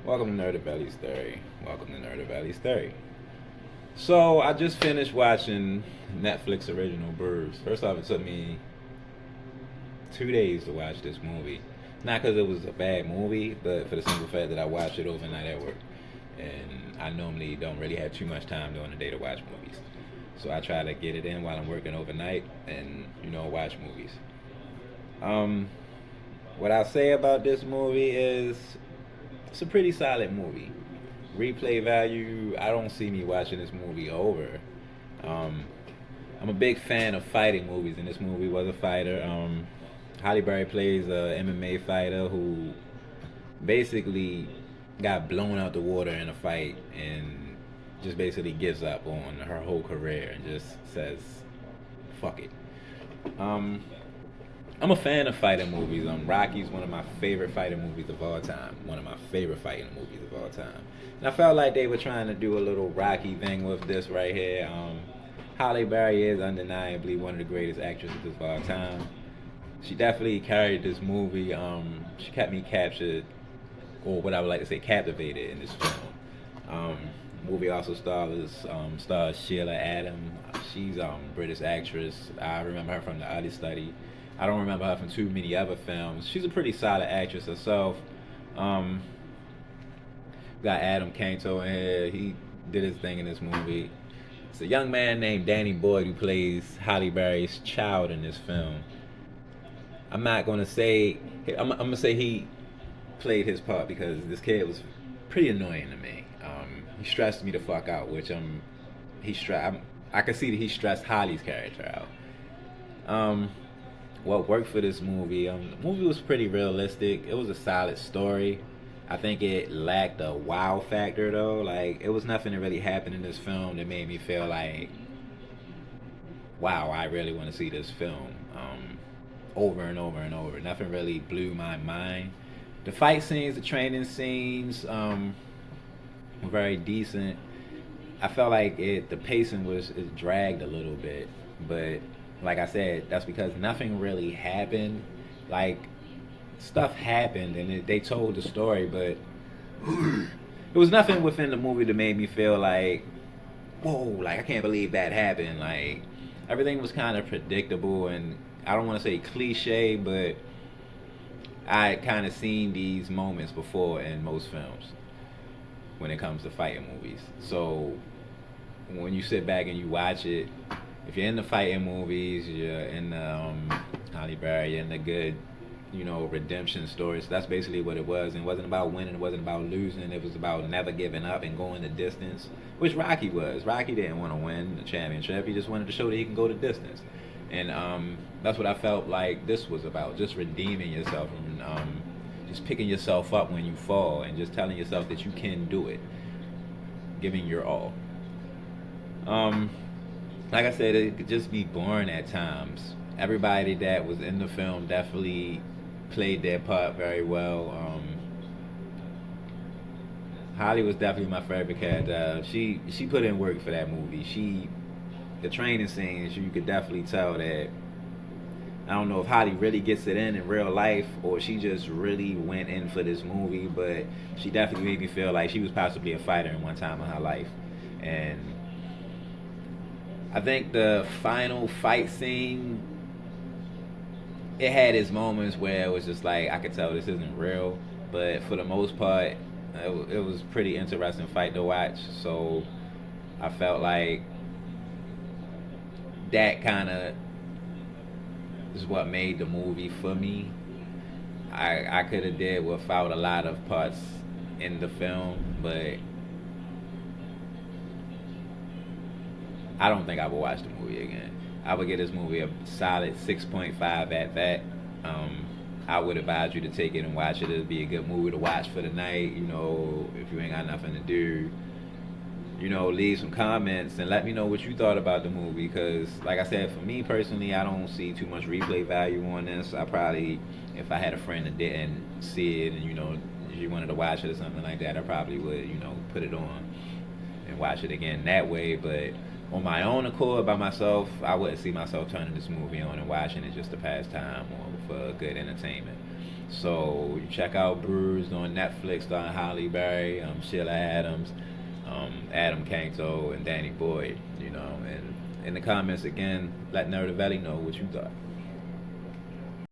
Welcome to Nerdavelli's Theory. Welcome to Nerdavelli's Theory. So I just finished watching Netflix original Bruised. First off, it took me 2 days to watch this movie. Not because it was a bad movie, but for the simple fact that I watched it overnight at work, and I normally don't really have too much time during the day to watch movies. So I try to get it in while I'm working overnight, and watch movies. Um, what I'll say about this movie is it's a pretty solid movie. Replay value, I don't see me watching this movie over. Um, I'm a big fan of fighting movies, and this movie was a fighter. Halle Berry plays a MMA fighter who basically got blown out the water in a fight and just basically gives up on her whole career and just says, fuck it. Um, I'm a fan of fighting movies. Rocky's one of my favorite fighting movies of all time. One of my favorite fighting movies of all time. And I felt like they were trying to do a little Rocky thing with this right here. Halle Berry is undeniably one of the greatest actresses of all time. She definitely carried this movie. She kept me captured, or what I would like to say, captivated in this film. Um, movie also stars Sheila Adam. She's British actress. I remember her from The Understudy. I don't remember her from too many other films. She's a pretty solid actress herself. Um, got Adam Canto in here. He did his thing in this movie. It's a young man named Danny Boyd who plays Halle Berry's child in this film. I'm not gonna say I'm gonna say he played his part because this kid was pretty annoying to me. He stressed me the fuck out, which he stressed. I could see that he stressed Holly's character out. What worked for this movie? The movie was pretty realistic. It was a solid story. I think it lacked a wow factor though. Like it was nothing that really happened in this film that made me feel like, wow, I really want to see this film over and over and over. Nothing really blew my mind. The fight scenes, the training scenes, were very decent. I felt like the pacing was it dragged a little bit, but like I said, that's because nothing really happened. Like stuff happened and they told the story, but there was nothing within the movie that made me feel like, whoa, like I can't believe that happened. Like everything was kind of predictable and I don't want to say cliche, but I kind of seen these moments before in most films when it comes to fighting movies. So when you sit back and you watch it, if you're in the fighting movies, you're in the Halle Berry, you're in the good, redemption stories. That's basically what it was. And it wasn't about winning, it wasn't about losing. It was about never giving up and going the distance, which Rocky was. Rocky didn't want to win the championship. He just wanted to show that he can go the distance. And that's what I felt like this was about, just redeeming yourself and just picking yourself up when you fall and just telling yourself that you can do it, giving your all. Um, like I said, it could just be boring at times. Everybody that was in the film definitely played their part very well. Holly was definitely my favorite character. She put in work for that movie. The training scenes, you could definitely tell that. I don't know if Holly really gets it in real life or she just really went in for this movie, but she definitely made me feel like she was possibly a fighter in one time in her life. And I think the final fight scene, it had its moments where it was just like I could tell this isn't real, but for the most part, it was pretty interesting fight to watch. So I felt like that kind of is what made the movie for me. I could have did without a lot of parts in the film, but I don't think I would watch the movie again. I would give this movie a solid 6.5 at that. Um, I would advise you to take it and watch it. It'd be a good movie to watch for the night. If you ain't got nothing to do, leave some comments and let me know what you thought about the movie. Because, like I said, for me personally, I don't see too much replay value on this. I probably, if I had a friend that didn't see it and, you wanted to watch it or something like that, I probably would, put it on and watch it again that way. But on my own accord, by myself, I wouldn't see myself turning this movie on and watching it just to pass time or for good entertainment. So you check out Bruised on Netflix, starring Halle Berry, Sheila Adams, Adam Canto, and Danny Boyd. You know, and in the comments again, let Nerdavelli know what you thought.